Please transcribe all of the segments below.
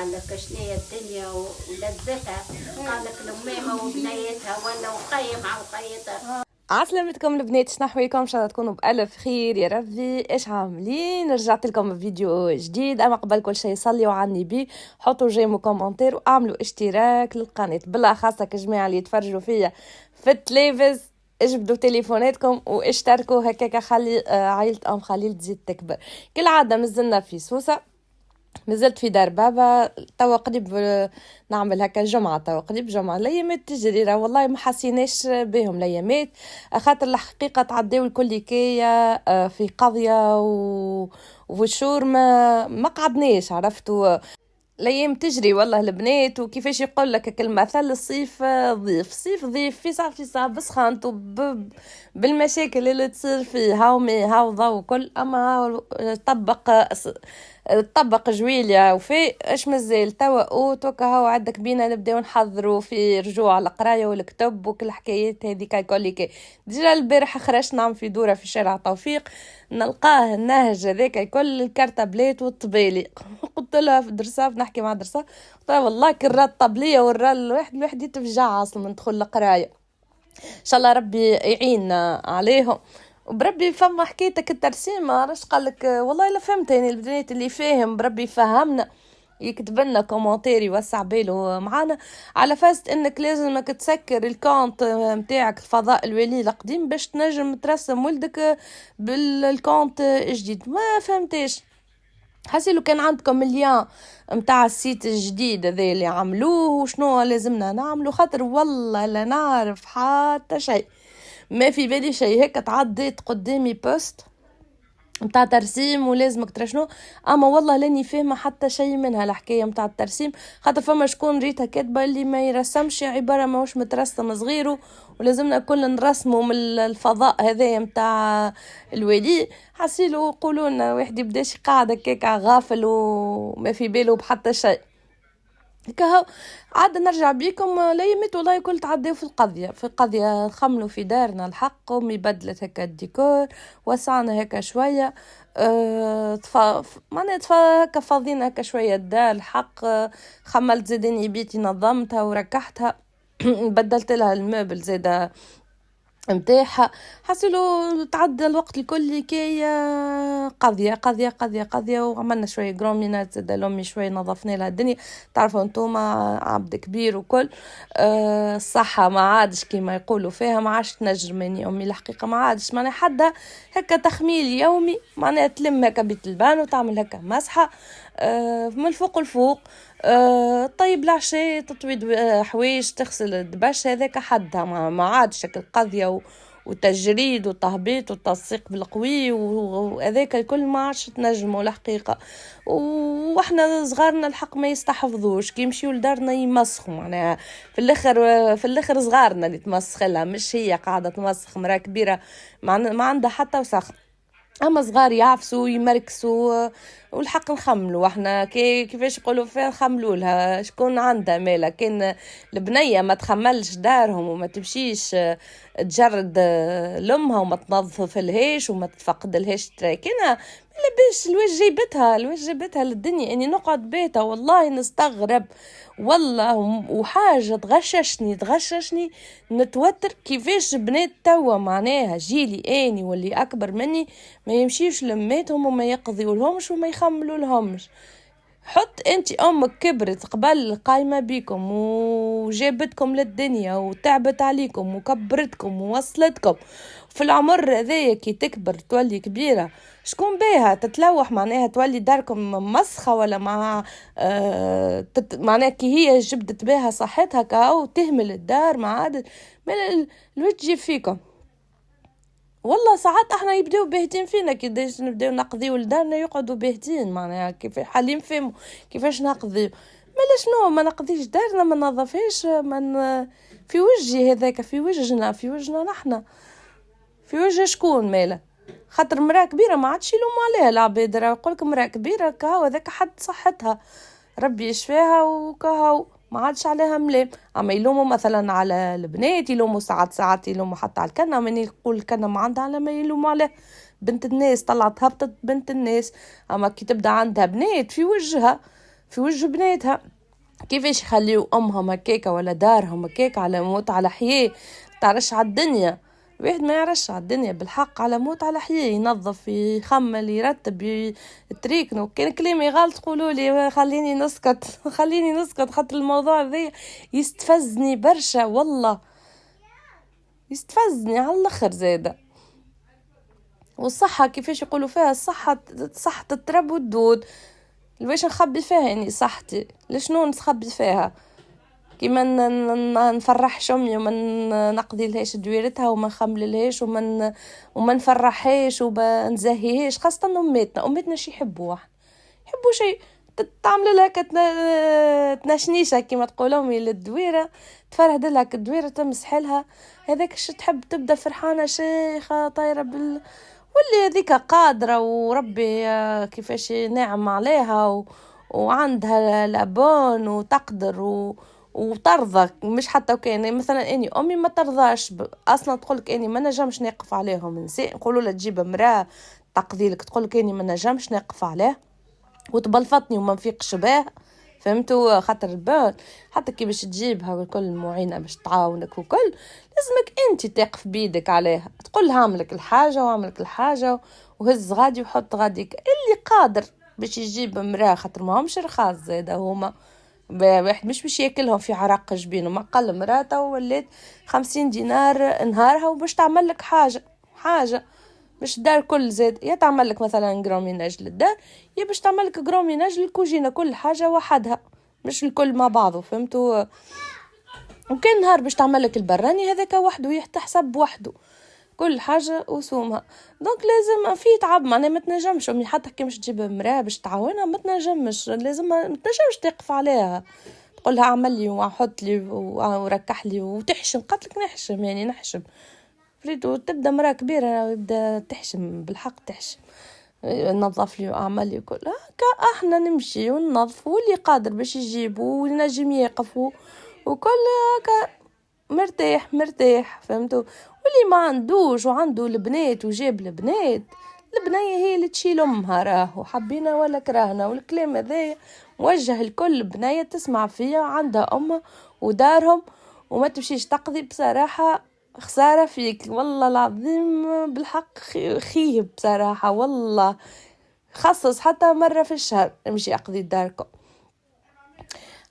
قال لك شنيا الدنيا ولذتها، قال لك الأميمة وبنيتها ولا وقيم على وقيتها. عسلامتكم البنات، شنو احوالكم؟ ان شاء الله تكونوا بالف خير يا ربي. ايش عاملين؟ رجعت لكم بفيديو جديد. اما قبل كل شيء صليوا على النبي، حطوا جيم وكومنتير واعملوا اشتراك للقناه، بالاخص الجماعه اللي يتفرجوا فيا في التلفز اجبدوا تليفوناتكم واشتركوا هكاك، خلي عائله ام خليل تزيد تكبر. كالعاده مازلنا في سوسه، مازلت في دار بابا. توا قريب نعمل هكا جمعة، توا قريب جمعة. الأيامات تجري، راه والله ما حسيناش بهم الأيامات، خاطر الحقيقة تعداو الكل كيا في قضية وفي الشور ما قعدناش، عرفتوا الايام تجري والله البنات. وكيفاش يقول لك المثل، الصيف ضيف، صيف ضيف في ساعه في ساعه، بس خانتو بالمشاكل اللي تصير فيه هاو مي هاو ضو كل. اما هاو طبق جويليا وفي اش مازال توا توكا هاو عندك بينا نبداو نحضروا في رجوع القرايه والكتب وكل الحكايات هذيك الكل. ديجا البارح خرجت نعم في دوره في شارع توفيق، نلقاه النهج هذاك الكل الكرتبلات والطبيلي. قلت لها في درسها نحكي مع درسها، قلت لها والله كرا الطبليه ورا الواحد يتفجع اصلا من دخول القرايه. ان شاء الله ربي يعيننا عليهم. وبربي فما حكيتك الترسيم علاش قالك والله لا فهمت، يعني البنات اللي فاهم بربي فهمنا يكتب لنا كومنتير يوسع باله معانا، على فاست انك لازمك تسكر الكونت نتاعك فضاء الولي القديم باش تنجم ترسم ولدك بالكونت جديد. ما فهمتش، حسي لو كان عندكم اللين متاع السيت الجديد هذا اللي عملوه وشنو لازمنا نعملو، خاطر والله لا نعرف حتى شيء، ما في بالي شيء. هيك تعديت قدامي بوست متاع ترسيم ولازمك ترى شنو، اما والله لاني فاهمه حتى شيء منها الحكايه متاع الترسيم. خاطر فما شكون ريتها كاتبه اللي ما يرسمش عباره ماهوش مترسم صغيره، ولازمنا كل نرسمه من الفضاء هذايا متاع الولي. حسيلو يقولوا لنا واحد يبداش قاعد هكاك غافل وما في باله بحتى شيء. كهو عاد نرجع بيكم ليمت والله كل تعديو في القضية خملوا في دارنا الحق، ومي بدلت هكا الديكور، وسعنا هكا شوية معناها هكا فاضيين هكا شوية الدار الحق. خملت زيدني بيتي نظمتها وركحتها بدلت لها الموبل زيدا متاعها. حسيلو تعدى الوقت الكل كي قضية وعملنا شوية جرومينات زاد لأمي شوية نظفنا لها الدنيا. تعرفوا انتوما عبد كبير وكل الصحة ما عادش كيما يقولوا فيها، ما عادش تنجم مني أمي الحقيقة، ما عادش معناها حدا هكا تخميل يومي، معناها تلم هكا بيت البان وتعمل هكا مسحة من الفوق الفوق. طيب العشاء تطويد حوايج تغسل الدبش هذاك حدها، ما عادش شكل قضية وتجريد وتهبيط وتلصيق بالقوي وهذاك الكل ما عادش تنجموا الحقيقة. واحنا صغارنا الحق ما يستحفظوش كي يمشيوا لدارنا يمسخوا، معناها في الاخر صغارنا اللي تمسخ لها، مش هي قاعدة تمسخ مرا كبيرة ما عندها حتى وسخ. اما صغار يعفسوا يمركسوا والحق نخملوا احنا كيفاش يقولوا فيها نخملوا لها. شكون عندها مالا كان البنيه ما تخملش دارهم وما تمشيش تجرد لامها وما تنظف الهيش وما تفقد الهيش تراكنها، باش الوجه جيبتها للدنيا اني يعني نقعد بيتها. والله نستغرب والله، وحاجه تغششني نتوتر كيفاش بنات توا معناها جيلي اني واللي اكبر مني ما يمشيش لماتهم وما يقضيوا لهمش وما يخملوا لهمش. حط انت امك كبرت قبل قايمه بيكم وجابتكم للدنيا وتعبت عليكم وكبرتكم ووصلتكم في العمر هذايا، كي تكبر تولي كبيره شكون بيها تتلوح معناها تولي داركم مسخه ولا مع معناها كي هي جبدت بها صحتها كاو تهمل الدار ما عاد الوجه فيكم. والله ساعات احنا يبداو باهتين فينا كيفاش نبداو نقضيو لدارنا يقعدوا باهتين، معناها كيف حالين فهموا كيفاش نقضيو. مالا شنو ما نقضيش دارنا ما نظفيش من في وجهي هذاك في وجهنا نحنا في وجه شكون مالا. خاطر مراه كبيره ما عادش يلوموا عليها العباد، راه يقولك مراه كبيره كهو هذاك حد صحتها ربي يشفيها وكهو ما عادش عليها ملام. اما يلوموا مثلا على البنات، يلوموا ساعات يلوموا حتى على الكنه، من يقول الكنه ما عندها على ما يلوموا عليه بنت الناس طلعت هبطت بنت الناس. اما كي تبدا عندها بنات في وجهها في وجه بناتها. كيفاش يخليو امهم هكاكا ولا دارهم هكاكا على موت على حياة، تعرش على الدنيا. الواحد ما يعرفش على الدنيا بالحق، على موت على حياة، ينظف يخمل يرتب يتريكنو. كان كلامي غلط قولوا لي خليني نسكت خليني نسكت، خاطر الموضوع ذا يستفزني برشا والله، يستفزني على الاخر زاده. والصحة كيفاش يقولوا فيها الصحة، صحة الترب والدود، ليش نخبي فيها يعني صحتي؟ لشنو نخبي فيها؟ كيما نفرحش امي وما نقضي لهاش دويرتها وما نخمللهاش وما نفرحهاش وما نزهيهاش، خاصة امتنا شي يحبوا شيء تعمل لها تنشنيشه كيما تقول امي للدويره، تفرهد لها الدويره تمسح لها، هذاك الشي تحب تبدا فرحانه شيخه طايره واللي هذيك قادره وربي كيفاش نعم عليها وعندها لابون وتقدر وترضى. مش حتى وكان مثلا اني امي ما ترضاش اصلا تقولك اني ما نجمش نقف عليهم نساء، نقولوا لها تجيب امراه تقضي لك تقولك اني ما نجمش نقف عليه وتبلفطني وما نفيقش باه، فهمتوا؟ خاطر البال حتى كي باش تجيبها والكل معينه باش تعاونك وكل، لازمك انت تقف بيدك عليها، تقول لها اعملك الحاجه واعملك الحاجه وهز غادي وحط غاديك اللي قادر باش يجيب امراه، خاطر ما همش رخاص زاده هما، واحد مش باش ياكلهم في عرق جبينه، ما قل مراته ولات 50 دينار نهارها وباش تعمل لك حاجه مش الدار كل زاد، يا تعمل لك مثلا جروميناج للدار يا باش تعمل لك جروميناج للكوجينه، كل حاجه وحدها مش الكل مع بعضه، فهمتوا؟ وكان نهار باش تعمل لك البراني هذاك وحده يحتسب وحده، كل حاجه وسومها. دونك لازم في تعب، معناها ما تنجمش امي حتى كي مش تجيب مراه باش تعاونها ما تنجمش، لازم ما تنجمش تقف عليها تقول لها اعمل لي وحط لي وركح لي وتحشم، قالت لك نحشم يعني نحشم فريدو، تبدا مراه كبيره يبدا تحشم بالحق تحشم، نظف لي واعمل لي كل هكا. احنا نمشي وننظف واللي قادر باش يجيب ونجم يقف وكل هكا مرتاح فهمتوا؟ واللي ما عندوش وعنده البنات وجاب البنات، البنية هي اللي تشيل امها راهو حبينا ولا كرهنا، والكلام هذا موجه لكل بنية تسمع فيها عندها امها ودارهم وما تمشيش تقضي. بصراحة خسارة فيك والله العظيم بالحق، خيه بصراحة والله، خصص حتى مرة في الشهر امشي اقضي داركم.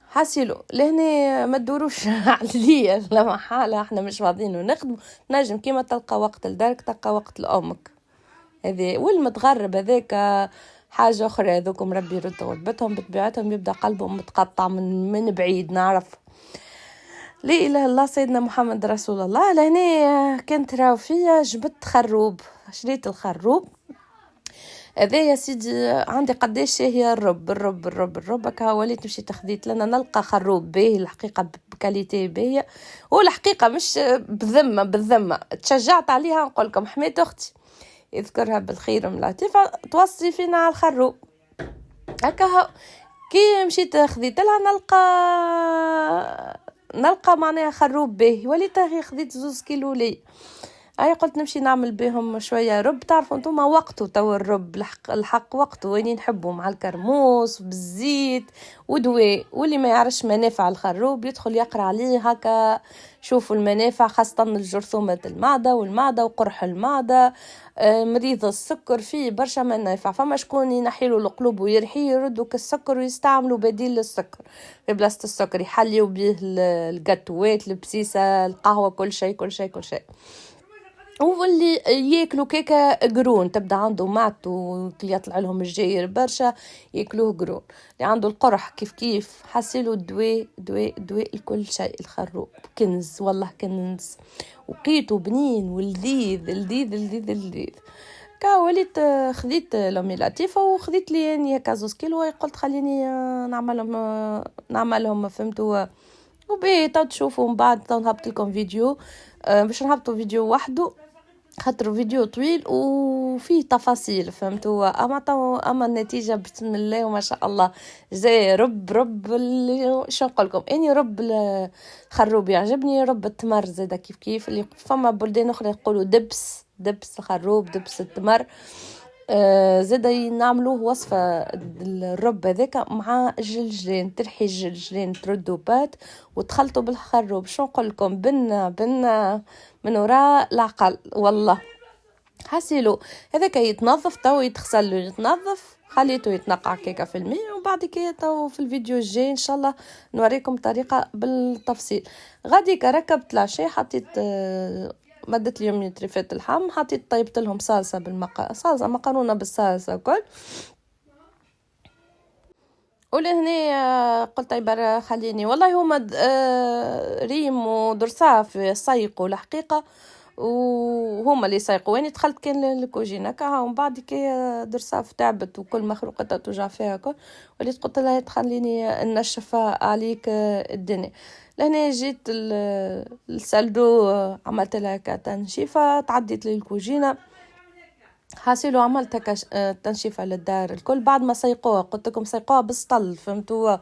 حاسيلو لهنا ما تدوروش عليا لا محالة، احنا مش فاضيين ونخدم، نجم كيما تلقى وقت لدارك تلقى وقت لأمك هذه. والمتغرب هذاك حاجة أخرى، هذوكم ربي يرد غربتهم بطبيعتهم يبدأ قلبهم متقطع من بعيد، نعرف. لا إله إلا الله سيدنا محمد رسول الله. لهنا كنت راو فيا جبت خروب، شريت الخروب هذا يا سيدي عندي قداش هي الرب هكا، وليت نمشي تخذيت لنا نلقى خروب باهي الحقيقة بكاليتي باهية، والحقيقة مش بالذمة تشجعت عليها. نقول لكم حماية أختي يذكرها بالخير من لطيفة توصي فينا على الخروب هكا، كي مشيت خذيت لها نلقى معناها خروب باهي، وليت خذيت 2 كيلو لي. اي قلت نمشي نعمل بهم شويه رب، تعرفوا انتم وقته تو الرب الحق وقته، وين نحبوا مع الكرموس بالزيت ودواء. واللي ما يعرفش منافع الخروب يدخل يقرا عليه هكا، شوفوا المنافع خاصه الجرثومه المعده وقرح المعده، مريض السكر فيه برشا منافع. فما شكون ينحيلوا القلوب ويرحيه يردوا كالسكر ويستعملوا بديل للسكر في بلاصه السكر، يحليوا به الجاتوات البسيسه القهوه كل شيء. واللي ياكلوا كيكه قرون تبدا عنده معدته كي يطلع لهم الجير برشا ياكلوه قرون، اللي عنده القرح كيف حسيلوا دواء لكل شيء. الخروب كنز والله كنز، وقيته بنين ولذيذ كا. وليت خذيت لامي لطيفه وخذيت لي يعني هكا 2 كيلو، قلت خليني نعملهم فهمتوا. وبي تشوفوا من بعد نهبط لكم فيديو، باش نهبطوا فيديو وحده خاطر فيديو طويل وفيه تفاصيل فهمتوا. اما النتيجه بسم الله وما شاء الله زي رب شو نقول لكم، اني رب الخروب يعجبني، رب التمر زاده كيف اللي فما بلدان اخرى يقولوا دبس الخروب دبس التمر، زادا نعملوه وصفة الرب هذاك مع الجلجلين، ترحي الجلجلين تردو بات وتخلطوا بالخروب. شو نقولكم، بنا من وراء العقل والله. حسيلو هذاك يتنظف تو يتغسل يتنظف، خليته يتنقع كيكه في الماء، وبعد كده تو في الفيديو الجاي ان شاء الله نوريكم طريقه بالتفصيل. غادي ركبت لاشي، حطيت مدت اليوم يترفات اللحم، حطيت طيبت لهم صلصه صلصه مقرونه بالصلصه وكل. ولهنا قلت برا خليني والله هما ريم ودرصاف يسيقوا الحقيقه، وهما اللي يسيقوا. وين دخلت كان الكوجينه كها، ومن بعد كي درصاف تعبت وكل مخلوقاتها توجع فيها كل، وليت قلت لها تخليني نشف عليك الدنيا. لهنا جيت السلدو عملت لها تنشيفه، تعديت للكوجينه حاسيلو عملت هكا تنشيفه للدار الكل. بعد ما سيقوها قلت لكم سيقوها بالسطل، فهمتوا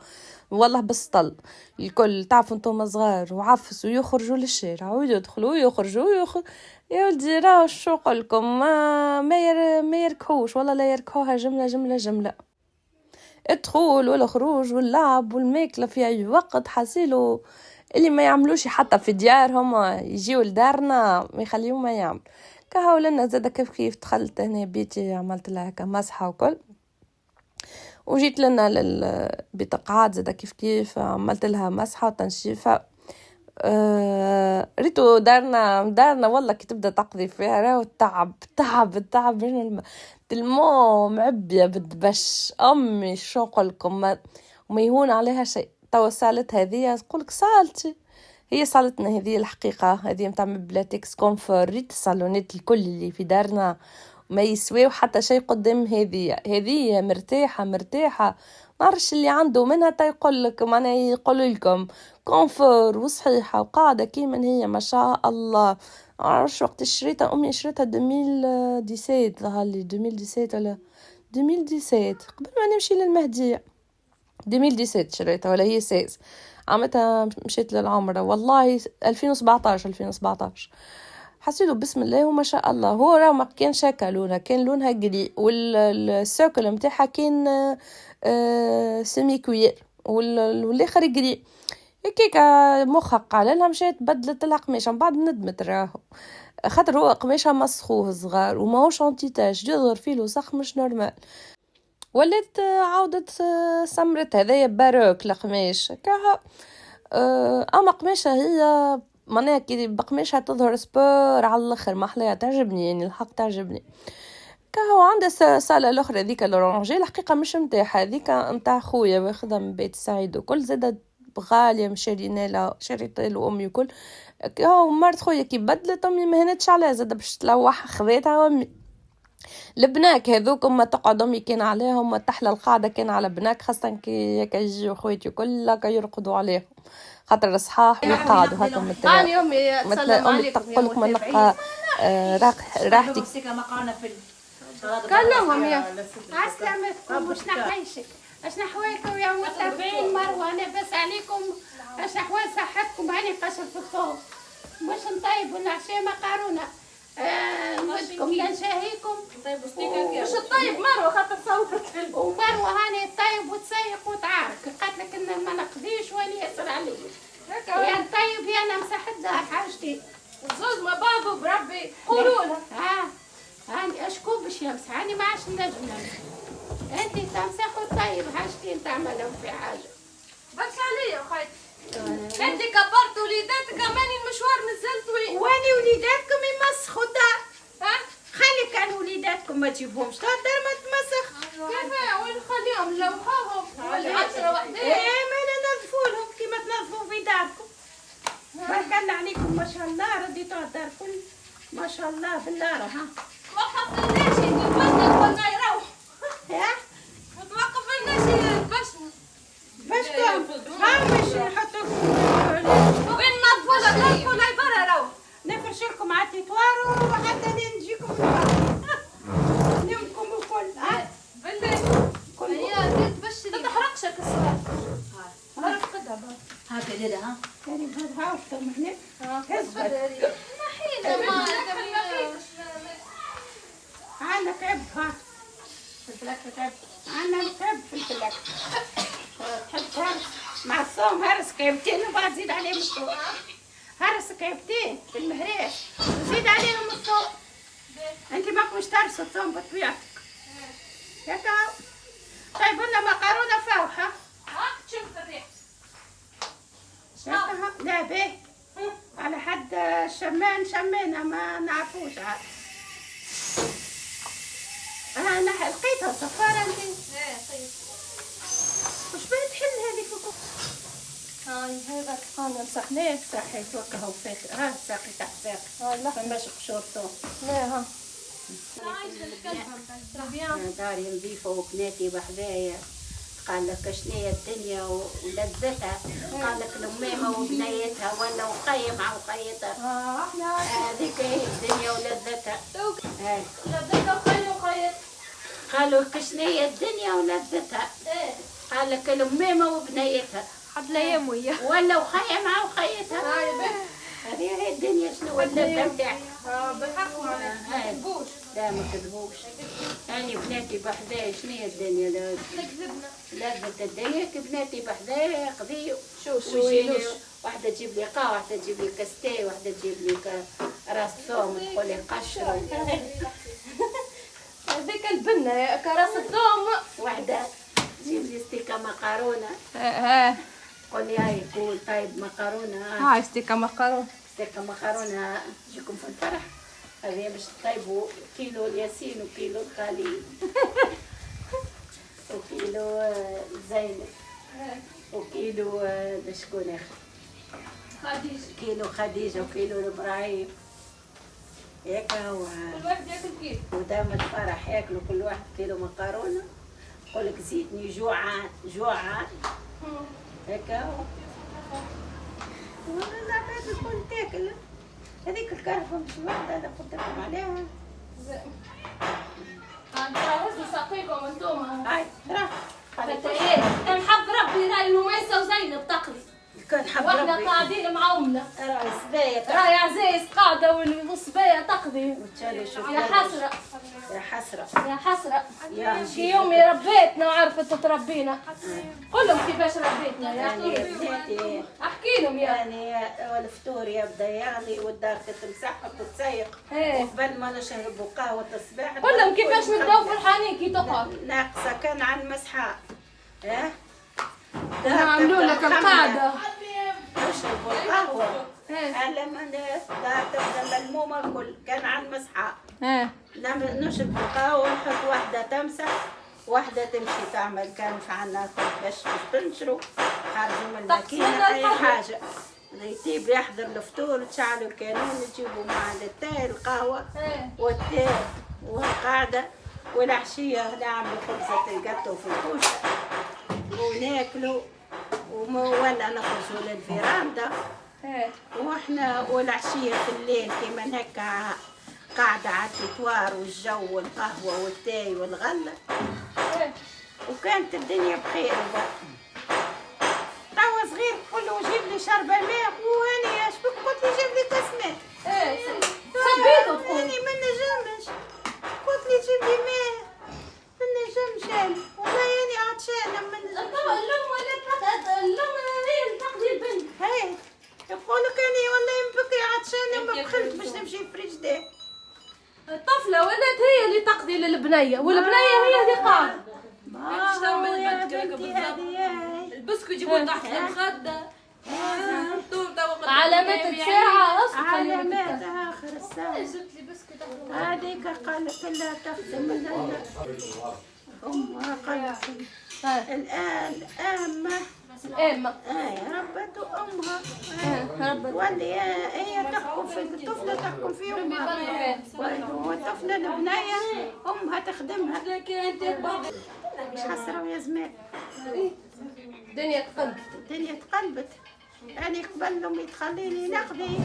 والله بالسطل الكل، تعرفوا انتم صغار وعفسوا يخرجوا للشارع ويدخلوا ويخرجوا يا ولدي راهو شو نقولكم ما يركحوش والله، لا يركحوها جمله جمله جمله. الدخول والخروج واللعب والماكله في اي وقت، حاسيلو اللي ما يعملوش حتى في ديارهم يجيو لدارنا ما يخليهم ما يعمل كهو. لنا زاد كيف دخلت هنا بيتي عملت لها هكا مسحه وكل، وجيت لنا للبيت قعاد زاد كيف عملت لها مسحه وتنشيفه. ريتو دارنا والله كي تبدا تقضي فيها راهو التعب المو معبيه بالدبش امي شو نقولكم، وما يهون عليها شيء. توا سالت هذه تقولك سالتي، هي صالتنا هذه الحقيقة، هذه متاع بلاتكس كونفور. ريت الصالونات الكل اللي في دارنا ما يسويو حتى شيء قدام هذه مرتاحة نعرفش اللي عنده منها يقول لك معناها يقول لكم كونفور وصحيحة وقاعدة كيما هي ما شاء الله. عرفش وقت شريتها أمي، شريتها 2017 ظهر لي 2017 ولا 2017 قبل ما نمشي للمهدية. 2017 شريتها ولا هي 16 عمتها مشيت للعمرة والله 2017. حسيته بسم الله وما شاء الله. هو راه ما كان شاكا لونها، كان لونها قلي، والسوكل متاعها كان سيمي كوير والاخر قلي هكاك. مخها قال لها مشيت بدلت لها قماشه، من بعد ندمت راهو خاطر هو قماشها مسخوه صغار وماهوش انتيتاج يظهر فيه الوسخ مش نورمال. ولات عودت سمرت هذايا باروك القماش كها. اما قماشة هي معناها كي بقماشها تظهر سبور على الاخر محلاها، تعجبني يعني الحق تعجبني كهو. عندها سالة الاخرى ذيك الاورانجي الحقيقه مش متاعها، هذيك نتاع خويا واخذها من بيت سعيد وكل، زادت غاليه مشارينا لها شريتها لامي وكل كهو. مرت خويا كي بدلت امي ما هنتش عليها زاد باش تلوح خذيتها امي. البناك هذوك ما تقعد امي كان عليهم تحلى القاعده كان على بناك، خاصه كي يجيو خويتي كلها يرقدوا عليهم خاطر صحاح ويقعدوا هكا مثل امي تقول لك ما نلقى راحتي كلهم يا عسلامتكم وش نحيشك اش نحوالكم يا متابعين مروه. انا بس عليكم اش احوال صحتكم، هاني قشر في الثوب مش نطيب العشاء مقارونه نودكم لنشاهيكم مش الطيب مروه خاطر صوتك ومروه هاني الطيب وتسيق وتعارك قالت لك ان ما نقضيش ولا ياسر علي يا الطيب يا انا مسح الدار حاجتي الزوز مع بعضه بربي قولوا لها هاني اشكون باش يمسح، هاني ما عادش نجم نمسح، انت تمسح وطيب حاجتين تعملهم في حاجه برك عليا خايت. انت كبرت وليداتك اماني المشوار نزلت واني وليداتكم يمسخوا الدار. ها خلي كان وليداتكم ما تجيبهمش الدار ما تمسخ كيف وين نخليهم لوحوهم ولا 10 وحدين ايه ما ننظفوا لهم كيما تنظفوا في داركم. بارك الله عليكم ما شاء الله رديتوا الدار كل ما شاء الله بالله. ها ما حصلناش نتوقف ولا يروح ها ما توقفناش البشر بشكم مش نحطوا وين نظفوا لها برا روح نفرش لكم على التطوار وحتى نجيكم نمكم وكل ها بالله كل هي تبشري ما تحرقش الصراحه ها رفقدها هاك ديرها ها كريم هذا اكثر من هيك هزبط حيله ما عندك عيب ها فلفل أكل تحب؟ أنا بحب فلفل أكل. تحب هرس مع الثوم، هرس كيبتين وبعد زيد عليهم الثوم. هرس كيبتين في المهريش وزيد عليهم الثوم. انت ماكوش تهرسوا الثوم بطبيعتك. هكا. طيب قلنا مكرونه فوحه. تشوف الريح. هكا لا به. على حد الشمان شمينا ما نعرفوش عاد. انا لقيتها صفاره انت. طيب. وش باه تحل هذه فوق؟ هاي هذا انا مسحناه صحي توكهوا فيك. ها ساقي تحت ساقي. لا فماش قشور ثوم. لا ها. داري نظيفة وبناتي بحذايا. قال لك شنيا الدنيا ولذتها. قال لك لميمة وبنيتها ولا وخيم مع وخيتها. احنا هذيك هي الدنيا ولذتها. هاي. لذتها وخيل وخيط. قالوا لك شنيا الدنيا ولذتها. قال لك لميمة وبنيتها حد الايام وياه. ولا وخيم مع وخيتها. هذه هي الدنيا شنو اللذة بتاعها. بالحق ما كذبوش. لا ما كذبوش. أنا بناتي بحذايا شنيا الدنيا كذبنا. لذة الدنيا بناتي بحذايا يقضي. شو واحدة تجيب لي قهوة، واحدة تجيب لي كاستي، واحدة تجيب لي راس ثوم تقول لي قشر. هذيك البنة كراس الثوم. واحدة تجيب لي ستيكة مقارونة. تقول لي هاي قول طيب مقارونة. هاي ستيكة مقارونة. ستيكة مقارونة تجيكم في الفرح. هذه باش طيبوا كيلو الياسين وكيلو الخليل. وكيلو زينب. وكيلو شكون اخر؟ كيلو خديجة وكيلو ابراهيم. هيكا كل واحد ياكل كيلو. ودام الفرح ياكلوا كل واحد كيلو مقارونة. يقولك زيدني جوعان جوعان. هيكا. والله العباد الكل تاكل. هذيك الكرفة مش واحدة اللي قلت لكم عليها. هذا ساقيكم انتم. هاي راه. فتيات كان حب ربي راي مميسة وزينب تقضي. كان حب واحنا ربي. قاعدين معاومنا. راهي سباية. راي عزيز قاعدة والصباية تقضي. وتشالي شوف. يا حسرة. يا حسرة. يا حسرة. يا في يومي ربيتنا وعرفت تربينا. قول لهم كيفاش ربيتنا يا يعني اخي. بناتي احكي لهم يا. يعني والفطور يبدا يغلي والدار تتمسح وتتسيق. ايه. وقبل ما نشربوا قهوة الصباح. قول لهم كيفاش نبداو فرحانين كي تقعد. ناقصة كان عن المسحة. ها؟ نعملوا لك القعدة. نشربوا القهوة. ايه. لما الدار تبدا ملمومة الكل كان عن المسحة. ايه. لما نشرب القهوة نحط واحدة تمسح. واحدة تمشي تعمل كان فعنا باش تنشروا خارجوا من الماكينة أي حاجة. يطيب يحضر الفطور تشعلوا الكانون تجيبوا معاه التاي القهوة والتاي والقعدة. والعشية نعملوا خبزة الجاتو في الكوشة وناكلوا ولا نخرجوا للفيراندا. واحنا والعشية في الليل كيما هكا قاعدة على التوار والجو والقهوة والتاي والغلة. وكانت الدنيا بخير. توا صغير كله جيب لي شربة ماء واني اشبك قلت لي جيب لي كاس ماء. سبيتو تقول. اني ما نجمش. قلت لي جيب لي ماء ما نجمش انا والله اني عطشانة من اللوم هي تقضي البنت. هاي يقولك اني والله مبكي عطشانة ما بخلت باش نمشي فريجدار. الطفلة ولات هي اللي تقضي للبنية والبنية هي اللي قاعدة. ما تعمل يا البنت كيف بنتي بالضبط؟ هذه البسكو يجيبوه تحت المخدة. علامات الساعة أصلا. علامات آخر الساعة. هذيك قالت لا تخدم لنا. أمها قالت الآن أمه. ربته أمها. واللي هي تحكم في الطفلة تحكم في أمها. والطفلة البنية أمها تخدمها. مش حسرة يا زمان. الدنيا تقلبت. الدنيا تقلبت. يعني قبل امي تخليني نقضي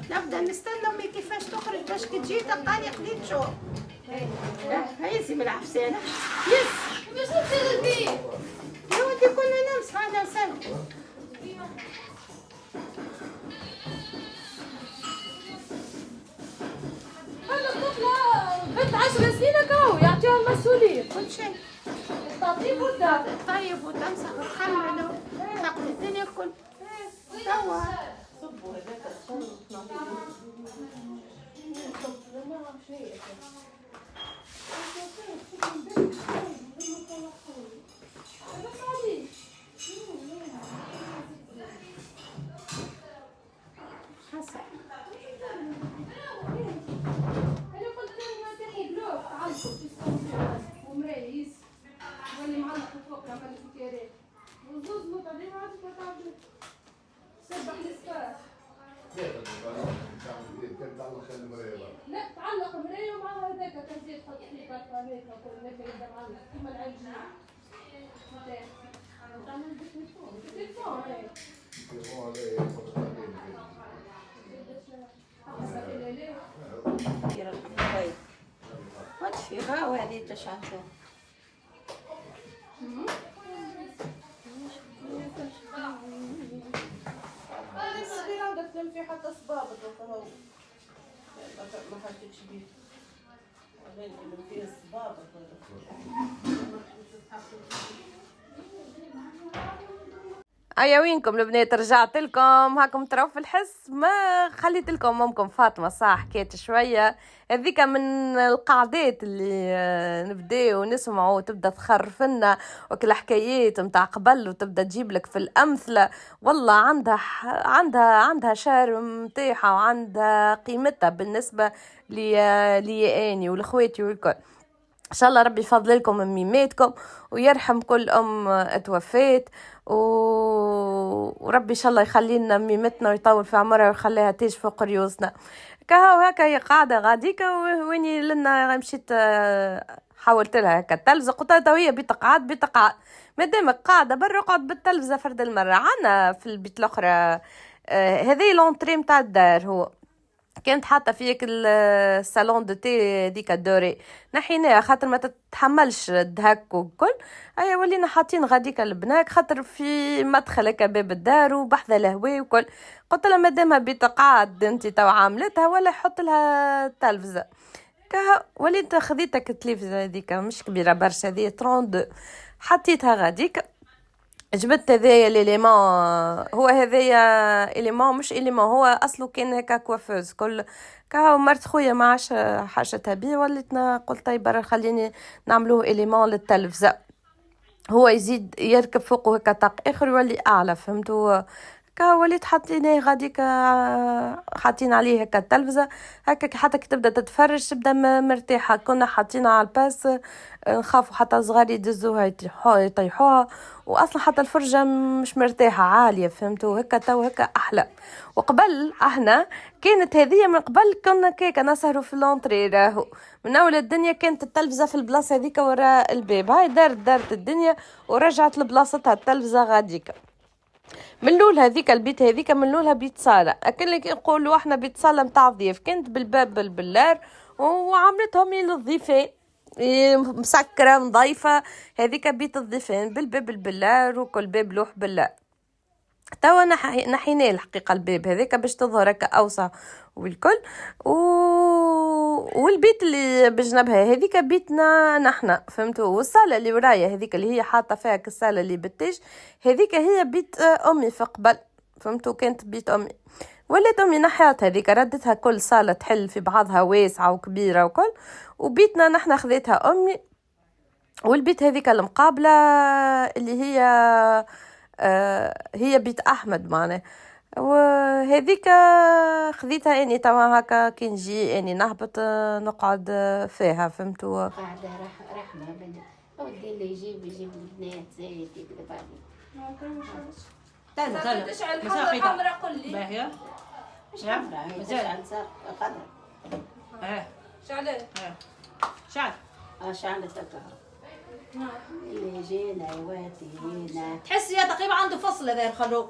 نبدا نستنى امي كيفاش تخرج باش كي تجي تلقاني قضيت شهر. هيزي من العفسانه يس باش تصير البيت. يا ودي كنا نمسح على سنه. هذا الطفلة بنت 10 سنين كهو يعطيها المسؤولية. كل شيء. التطيب والدار. طيب وتمسح وتحمل تاخذ الدنيا كل. توا لا تعلق مرايه ومعها هذاك تنزيل تحط فيه بطانية وكل هيك يبدا معلق كيما العجين. تعمل بالتليفون هيك. ما تفيها وهذه تشعل. عندك تنفي حتى صبابط وكهو ما حطيتش بيه ولا فيه الصبابط أيا وينكم البنات؟ رجعت لكم هاكم تراو في الحس ما خليت لكم ممكن فاطمة صح حكيت شوية هذيك من القعدات اللي نبداو ونسمعوا وتبدا تخرف لنا وكل حكايات متاع قبل وتبدا تجيب لك في الأمثلة. والله عندها شارم متاعها وعندها قيمتها بالنسبة لي أني والأخواتي والكل. إن شاء الله ربي يفضل لكم من ميماتكم ويرحم كل توفيت وربي إن شاء الله يخلي لنا ميمتنا ويطول في عمرها ويخليها تاج فوق ريوسنا. كهو هكا هي قاعدة غاديكا ويني لنا مشيت حاولت لها هكا التلفزة قلت لها وهي بتقعد مادامك قاعدة برا اقعد بالتلفزة فرد المرة. عنا في البيت الأخرى هذه لونتري متاع الدار هو كانت حاطه فيك الصالون دو تي ديك الدوري نحيناها خاطر ما تتحملش الدهك وكل. اي ولينا حاطين غاديك البناك خاطر في مدخل هكا باب الدار وبحذا الهواء وكل. قلت لها مادامها بتقعد انت تو عاملتها ولا حط لها تلفزه وليت خذيتك التلفزه هذيك مش كبيره برشا هذه 32 حطيتها غاديك جبت هذايا ليليمون. هو هذايا إليمون مش إليمون هو أصله كان هكا كوافوز كل كهو مرت خويا ما عاش حاجتها بيه وليتنا قلت طيب برا خليني نعملوه إليمون للتلفزة هو يزيد يركب فوقه هكا طاق آخر يولي أعلى فهمتوا. وليت حاطينه غاديك حاطين عليه هكا التلفزة هكا حتى كي تبدا تتفرج تبدا مرتاحة. كنا حاطينها على الباس نخافوا حتى صغار يدزوها يطيحوها واصلا حتى الفرجة مش مرتاحة عالية فهمتوا هكا تو هكا احلى. وقبل احنا كانت هذه من قبل كنا كيكا نسهروا في اللونتري راهو من اول الدنيا كانت التلفزة في البلاصة هذيك وراء الباب هاي دارت الدنيا ورجعت لبلاصتها التلفزة غاديك. من لول هذيك البيت هذيك من لولها بيت صالة أكل لك نقولوا احنا بيت صالة متاع ضيف كانت بالباب بالبلار وعملتهم للضيفين مسكرة نظيفة هذيك بيت الضيفين بالباب البلار وكل باب لوح بلار. توا نحيناه الحقيقة الباب هذيك باش تظهر هكا أوسع والكل والبيت اللي بجنبها هذيك بيتنا نحنا فهمتوا. والصالة اللي ورايا هذيك اللي هي حاطة فيها كالصالة اللي بالتاج هذيك هي بيت أمي في قبل فهمتوا كانت بيت أمي ولات أمي نحيات هذيك ردتها كل صالة تحل في بعضها واسعة وكبيرة وكل وبيتنا نحنا خذيتها أمي. والبيت هذيك المقابلة اللي هي بيت أحمد معنا وهذيك خذيتها اني توا هكا كي نجي اني نهبط نقعد فيها فهمتوا. قاعدة رحمة بنت ودي اللي يجيب البنات زي يكذب عليك. تلا تشعل حمرا حمرا قل لي باهية مش حمرا هي تشعل خضرا شعلة شعل شعلت الكهرباء اللي يجينا يواتينا تحسي يا تقريبا عنده فصل هذا الخروق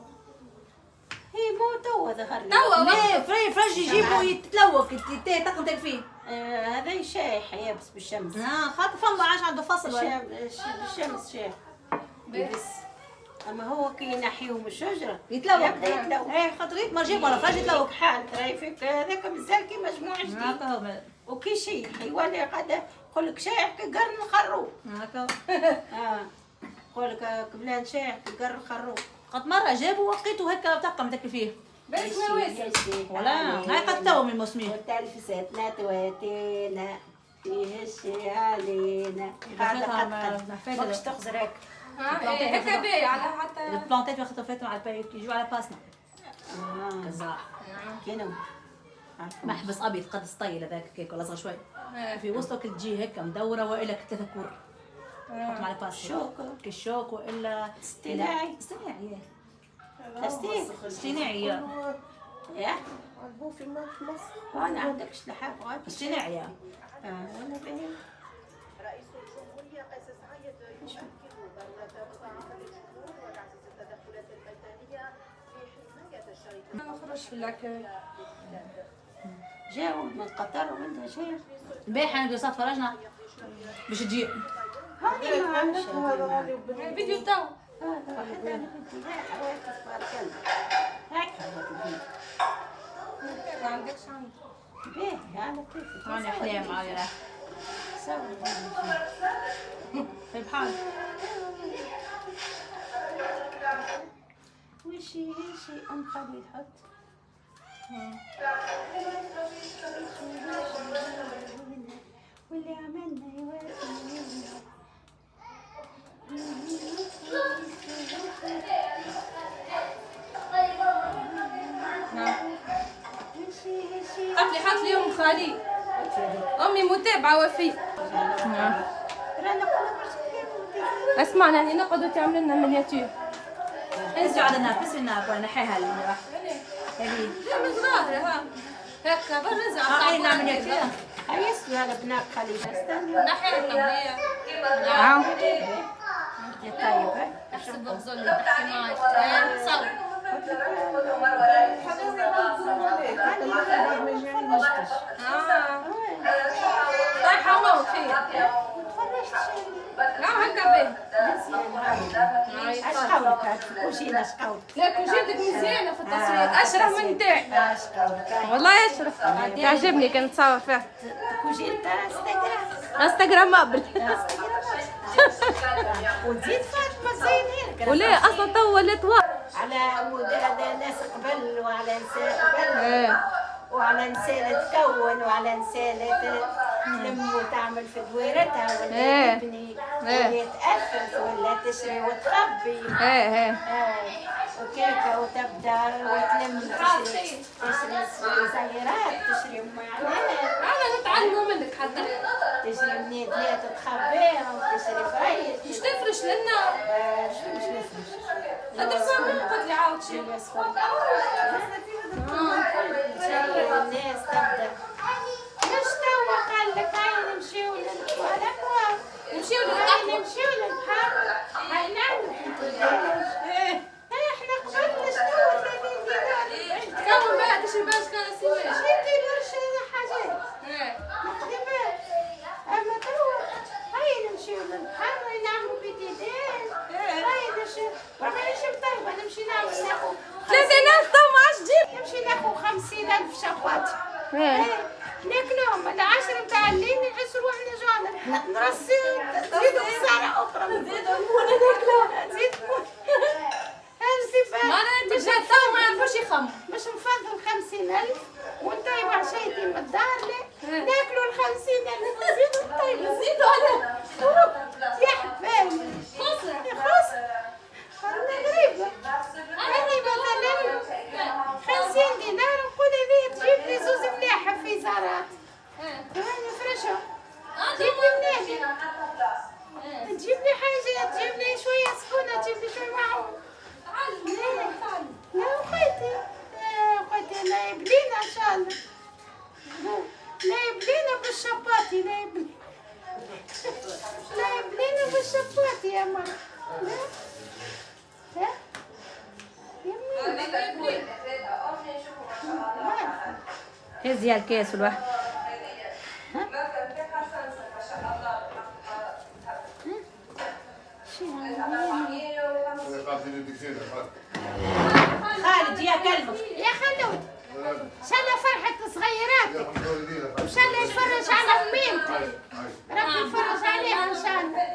هي مو توا ذكرني ليه فرج يجيبه يتلوك تقتل فيه هذا شايح يابس بالشمس خاطر فما عاش عنده فصل بالشمس شايح بس اما هو كي ينحيهم الشجره يتلوك يتلوك خاطر ما جيب ولا فرج يتلوك حال راي فيك هذاك مازال كي مجموعه جديد وكي شي يولي قد يقولك شايح كي قرن الخروف. هكا. يقولك قبلان شايح كي قرن الخروف. قد مرة جابوا وقيتوا هكا بتبقى متكي فيه. بس ما واسع. ولا هاي قد توا من الموسمين. وتلفستنا تواتينا فيه الشي علينا. قاعدة ماكش تخزر هيك. هكا باهي على حتى البلانتات ياخذوا فاتهم على الباي يجوا على باسنا. كزراع. كينو. محبس ابيض قد سطيل هذاك كيك ولا صغير شوي. في وسطه تجي هيك مدوره والا كثلاثة كور. حط على باس شوك. كالشوك والا استناعي. استناعي. استناعي. يا هو في مصر. وانا عندكش لحاف غادي. استناعي. وانا باهي. رئيس الجمهورية قيس سعيد يؤكد ضرورة تضاعف الجمهور وتعزيز التدخلات الميدانية في حماية الشركات. ما خرج في الاكل. جاوا من قطر ومن جاي. البارحه انا بصات فرجنا باش تجي. هذه ما عندك الفيديو تو هذا واحد انا بدي لا حوايج تبارك الله. هاك ما عندكش عندي. باهي على كيفك. هاني احلام عايره. سوي في البحر. وشي ام خليل حط. واللي عملنا يوافينا. قالت لي حط لي ام خالي. امي متابعه وفيه. رانا كنا برشا. اسمعنا هنا نقعدوا تعمل لنا مينياتير. انزلوا على النار بس النار نحيها اللي راح. هذه. لا من ظاهره ها هكا برزع. اي نعمل هيك. هيسلوا على بنات خليفه استنى. نحيها الطبليه. طيب احسب بغزل تحكي معي. صور. طايحه موت هي. نعم هكا باهي. اش قولك هاد في الكوجينه اش قولك؟ لا كوجيتك مزيانه في التصوير اشرف من تاعي. اش قولك؟ والله اشرف تعجبني كنت تصور فيها. كوجينة انستغرام. انستغرامابل. وتزيد فاطمه زين هيك. ولا اصلا تو ولات على هذا ناس قبل وعلى نساء قبل. وعلى نساء تكون وعلى نساء تلم وتعمل في دويرتها ولا تبني ولا تأسس ولا تشري وتخبي. وكيكة وتبدا وتلم تشري زهيرات تشري معلات. انا نتعلموا منك حتى. تشري منيدلات تخبيهم تشري فريش. مش تفرش لنا. شو مش نفرش؟ هتفهم قلت لي عاود شي. الناس تبدا مش توا قال لك هاي نمشيو للبحر. نمشيو للبحر. نمشيو للبحر. هاي نعمل احنا قبلنا شنو 30 دينار. كون بقى تشري باش كان سواش. شدي برشا حاجات. نقضي بالك. اما توا هاي نمشيو للبحر نعملوا بيتيدين. هاي نمشي مانيش مطيبه نمشي ناخذ 30,000 تو ما عادش تجيب. نمشي ناخذ 50,000 شباط. ناكلهم العشرة متاع الليل نحس روحنا جوعنا. نرسي نزيدوا خسارة أخرى. نزيدوا المونة ناكلوها. نزيدوا ما انا انت جات تو ما يعرفوش يخموا. مش نفضل 50,000 ونطيب عشايتي من الدار ناكلوا 50,000 نزيدوا نطيب نزيدوا عليه. يا حبايبي. خسرة. خسرة. غريبة. هذه مثلا 50 دينار نقول هذه تجيب لي زوز ملاحة في زارات. نفرشهم. تجيب لي منادي. تجيب لي حاجة تجيب لي شوية سخونة تجيب لي شوية معون. لا أخوتي أخوتي لا يبلينا إن شاء الله. لا يبلينا بالشباطي لا يبلينا. لا يبلينا بالشباطي يا ماما. لا يمين. هزي الكاس الواحد. خالد يا كلبك يا خلود. شلا فرحة صغيراتك. وشلا يتفرج ربي يفرج عليها ان شاء الله.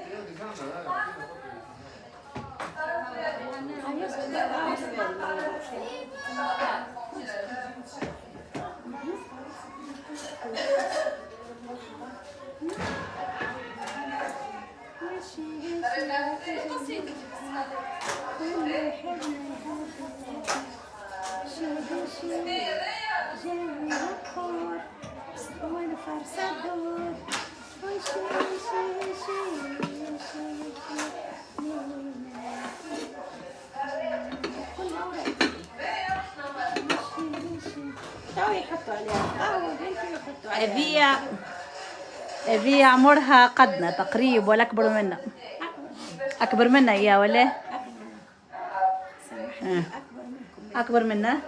تو يحطوا عليها قهوة بنتي يحطوا عليها. هذه عمرها قدنا تقريب ولا أكبر منا؟ أكبر منا يا ولا؟ أكبر منا؟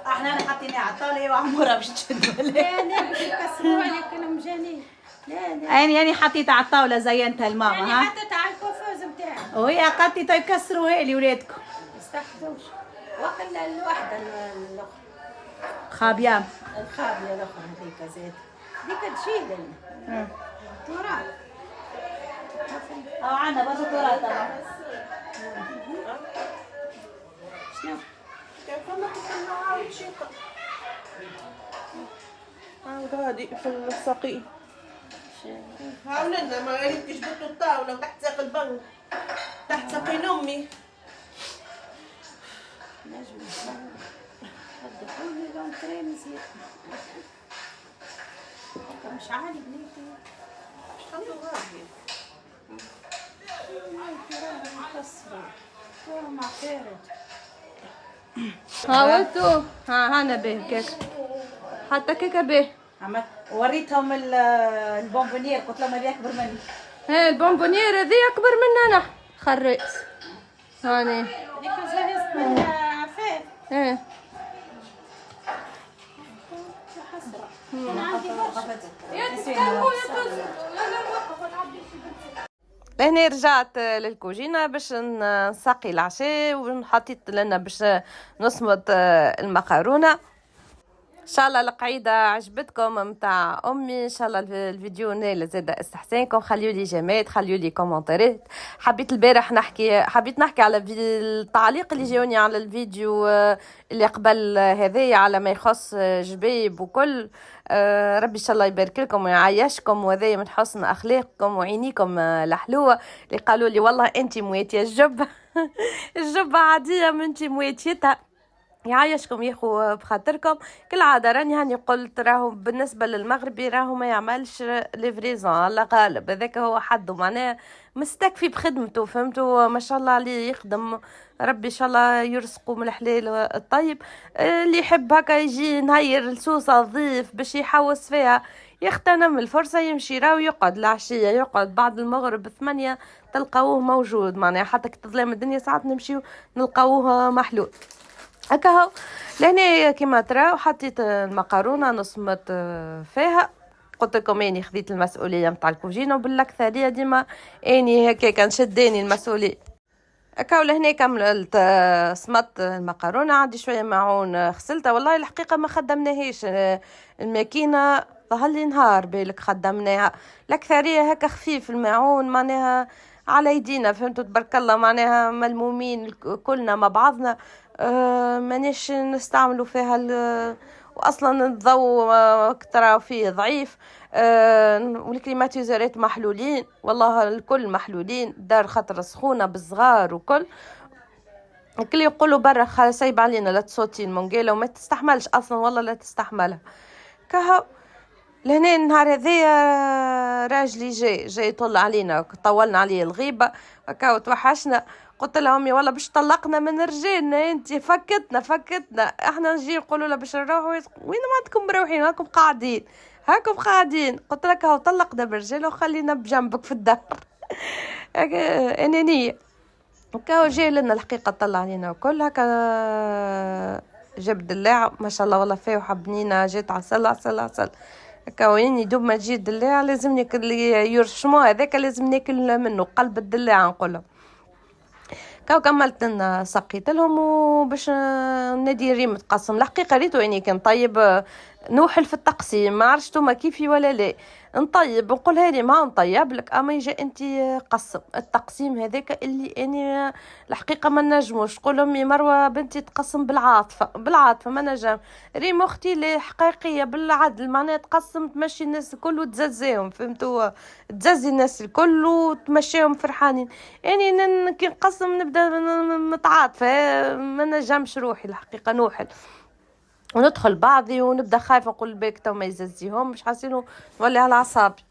احنا حاطينها على الطاولة وعمرها باش تشد ولا؟ لا لا باش يكسروها لكن مجانين. لا لا يعني حطيتها على الطاولة زينتها الماما يعني ها؟ حطيتها على الكوفوز نتاعها. وهي قالت لي طيب كسروها لي ولادكم. ما يستحقوش. وقل الوحدة الأخرى خابيام. الخابية الأخرى هذيك زاد. هذيك تشيل لنا. تراث. عندنا برشا تراث طبعا. شنو؟ عاود هادي في السقي. هاولنا ما غيرتش جبتوا الطاولة وتحت ساق البنك تحت ساقين أمي. نجم دخلوني لونتري مزيان. مش عالي بنيتي. مش خلوا غادي. مكسرة. مع خيرت. هاولتو هانا به كيك حتى كيكه به. وريتهم البونبونير قلت لهم هذه أكبر مني. ايه البونبونيير هذي اكبر مننا خريت هاني. هذيك جهزت من عفاف. ايه حسرة. أنا عندي برشا. لهنا رجعت للكوجينة باش نسقي العشاء وحطيت لنا باش نصمت المقارونة. ان شاء الله القعيده عجبتكم متاع امي. ان شاء الله الفيديو نال زاد استحسانكم. خليوا لي جيمات، خليوا لي كومنتات. حبيت البارح حبيت نحكي على التعليق اللي جاوني على الفيديو اللي قبل هذايا على ما يخص جبيب وكل. ربي ان شاء الله يبارك لكم ويعيشكم وهذايا من حسن اخلاقكم وعينيكم الحلوه اللي قالوا لي والله انت مواتيه الجبه الجبه عاديه من انت مواتيتها. يعيشكم يا اخو بخاطركم. كالعاده راني هاني قلت راهو بالنسبه للمغربي راهو ما يعملش ليفريزون على غالب. هذاك هو حده معناه مستكفي بخدمته فهمتوا. ما شاء الله عليه يخدم. ربي ان شاء الله يرزقه من الحلال الطيب. اللي يحب هكا يجي نهير السوسه ضيف باش يحوس فيها يغتنم الفرصه يمشي راهو يقعد العشيه يقعد بعد المغرب 8 تلقاوه موجود معناها. حتى كي تظلم الدنيا ساعات نمشيو نلقاوه محلول هكا هو. لهنا كيما تراو حطيت المقارونه نصمت فيها. قلت لكم اني خذيت المسؤوليه نتاع الكوجينه وبالاكثريه ديما اني هكاك نشدني المسؤوليه هكا. ولهنا كملت صمت المقارونه. عندي شويه معون غسلتها. والله الحقيقه ما خدمناهيش الماكينه ظهر لي نهار بالك خدمناها. الاكثريه هكا خفيف المعون معناها على يدينا فهمتوا تبارك الله معناها ملمومين كلنا مع بعضنا. مانيش نستعملوا فيها واصلا الضوء ترى فيه ضعيف. والكليماتيزورات محلولين والله الكل محلولين. دار خطر سخونه بالصغار وكل الكل يقولوا برا سايب علينا لا تصوتي المونجيلا وما تستحملش اصلا والله لا تستحملها كهو. لهنا النهار هذايا راجلي جاي يطل علينا طولنا عليه الغيبه هكا توحشنا. قلت لها امي والله باش طلقنا من رجالنا انت فكتنا احنا نجي نقولوا له باش نروحوا وين ما عندكم مروحين هاكم قاعدين. قلت لك هاو طلقنا بالرجال وخلينا بجنبك في الدار انانيه هكا. جاي لنا الحقيقه طلع علينا وكل هكا. جاب دلاع ما شاء الله والله فيه وحبنينا جات عسل هكا. وين يدوب ما تجي الدلاع لازم ناكل يرشموه هذاك لازم ناكل منه قلب الدلاع نقوله. كملت سقيت لهم وباش نادي ريم تقسم. الحقيقه ريتو يعني كان طيب نوحل في التقسيم، ما عرفتش نتوما كيفي ولا لا. نطيب نقول هاني ما نطيب لك، اما يجي انت قسم التقسيم هذاك اللي اني الحقيقه ما نجموش. تقول امي مروه بنتي تقسم بالعاطفه ما نجم. ريم اختي اللي حقيقيه بالعدل معناها تقسم تمشي الناس الكل وتززيهم، فهمتوا؟ تززي الناس الكل وتمشيهم فرحانين. يعني كي نقسم نبدا متعاطفه ما نجمش روحي الحقيقه نوحل وندخل بعضي ونبدا خايفه نقول بالك تو ما يززيهم مش حاسينه نولي على اعصابي.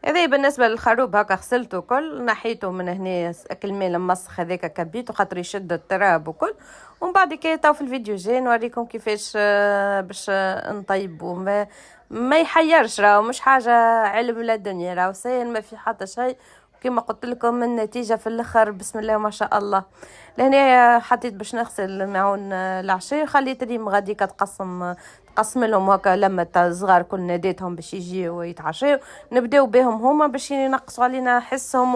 هذا بالنسبه للخروب هكا غسلته كل نحيته من هنا الماء المسخ هذاك كبيته خاطر يشد التراب وكل. ومن بعد كي تو في الفيديو جاي نوريكم كيفاش باش نطيبوا. ما يحيرش، راهو مش حاجه علم لا دنيا، راهو سهل ما في حتى شيء. كما قلت لكم النتيجه في الاخر بسم الله ما شاء الله. لهنا حطيت باش نغسل الماعون العشاء، خليت ريم غاديكا تقسم لهم هكا لما الصغار كل ناديتهم باش يجيو ويتعشاو. نبداو بهم هما باش ينقصوا علينا حسهم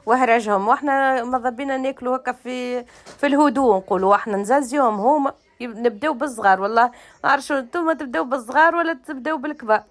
وهرجهم، واحنا ماذا بينا ناكلوا هكا في الهدوء. نقولوا احنا نزازيهم هما نبداو بالصغار. والله ما عرفتش نتوما تبداو بالصغار ولا تبداو بالكبار.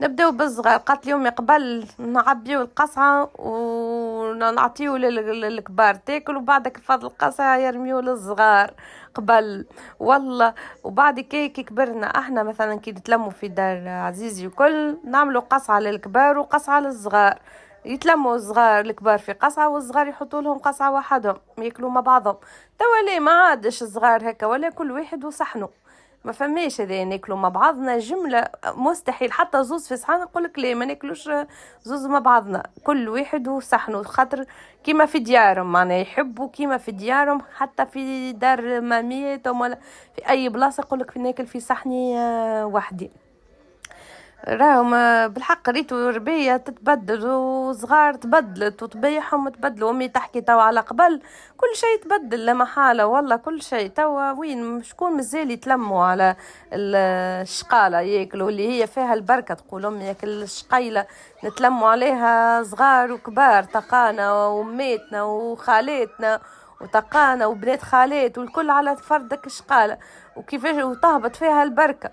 نبداو بالصغار. قالت لي امي قبل نعبيو القصعه ونعطيو للكبار تاكل وبعدك فضل القصعه يرميو للصغار قبل والله. وبعد كي كبرنا احنا مثلا كي نتلموا في دار عزيزي وكل نعملوا قصعه للكبار وقصعه للصغار. يتلموا الصغار الكبار في قصعه والصغار يحطوا لهم قصعه وحدهم ياكلوا مع بعضهم. توا ليه ما عادش الصغار هكا ولا كل واحد وصحنه. ما فماش هذا ناكلوا مع بعضنا جمله مستحيل. حتى زوز في صحن نقول لك ليه ما ناكلوش زوز مع بعضنا، كل واحد وصحنه خاطر كيما في ديارهم معناها يحبوا كيما في ديارهم. حتى في دار ماميتهم ولا في اي بلاصه يقول لك ناكل في صحني وحدي. راهم بالحق ريتو ربية تتبدل وصغار تبدلت وطبيعهم تبدلوا. امي تحكي توا على قبل كل شيء تبدل لا محاله والله كل شيء. توا وين شكون مازال يتلموا على الشقاله ياكلوا اللي هي فيها البركه. تقول امي ياكل الشقيله نتلموا عليها صغار وكبار تقانا وميتنا وخالاتنا وتقانا وبنات خالات والكل على فردك الشقاله وكيفاش وتهبط فيها البركه.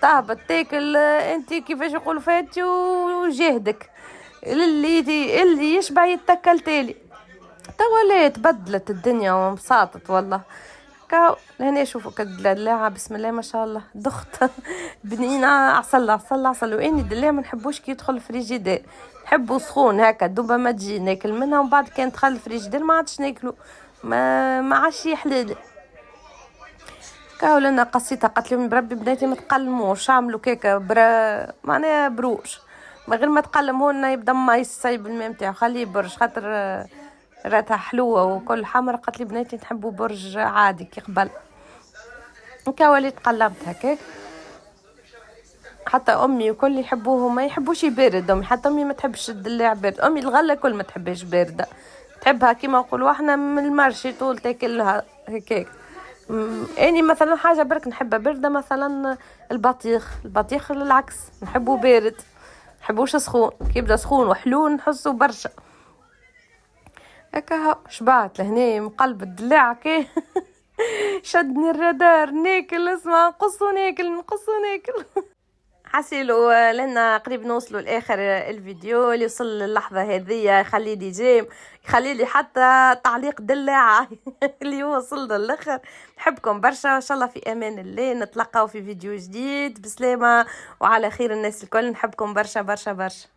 تهبط تاكل انت كيفاش يقولوا فاتي وجهدك اللي يشبع يتكل تالي. توا لا تبدلت الدنيا وانبسطت والله. هنا شوفوا كدلاعة بسم الله ما شاء الله دخت بنينة عسل واني دلاعة ما نحبوش كي يدخل الفريجيدير. نحبوا سخون هكا دوبا ما تجي ناكل منها ومن بعد كان دخل الفريجيدير ما عادش ناكلو ما عادش يحليلي. كاو لنا قصيتها قالت لهم بربي بناتي ما تقلموش عملوا كيكه معناها بروش من غير ما تقلموا لنا يبدا ما يسيب الماء نتاعو خليه برج خاطر راتها حلوه وكل حمر. قالت لي بناتي نحبوا برج عادي كي قبل. كاو اللي تقلمت هكاك. حتى امي وكل يحبوه ما يحبوش يبارد. امي حتى امي ما تحبش الدلاع بارد. امي الغله كل ما تحبهاش بارده تحبها كيما نقولوا احنا من المرشي طول تاكلها هكاك. اني مثلا حاجه برك نحبها بارده مثلا البطيخ العكس نحبه بارد نحبوش سخون. كي يبدا سخون وحلو نحسه برشا هكا. شبعت لهنا مقلب الدلاع كي شدني الرادار ناكل اسمع نقص وناكل حسيلو لنا قريب نوصلوا لاخر الفيديو اللي وصل للحظه هذه. خلي لي جيم خلي لي حتى تعليق دلاعه اللي هو وصل للاخر. نحبكم برشا ان شاء الله في امان الله. نتلقاو في فيديو جديد بسلامه وعلى خير الناس الكل. نحبكم برشا برشا برشا.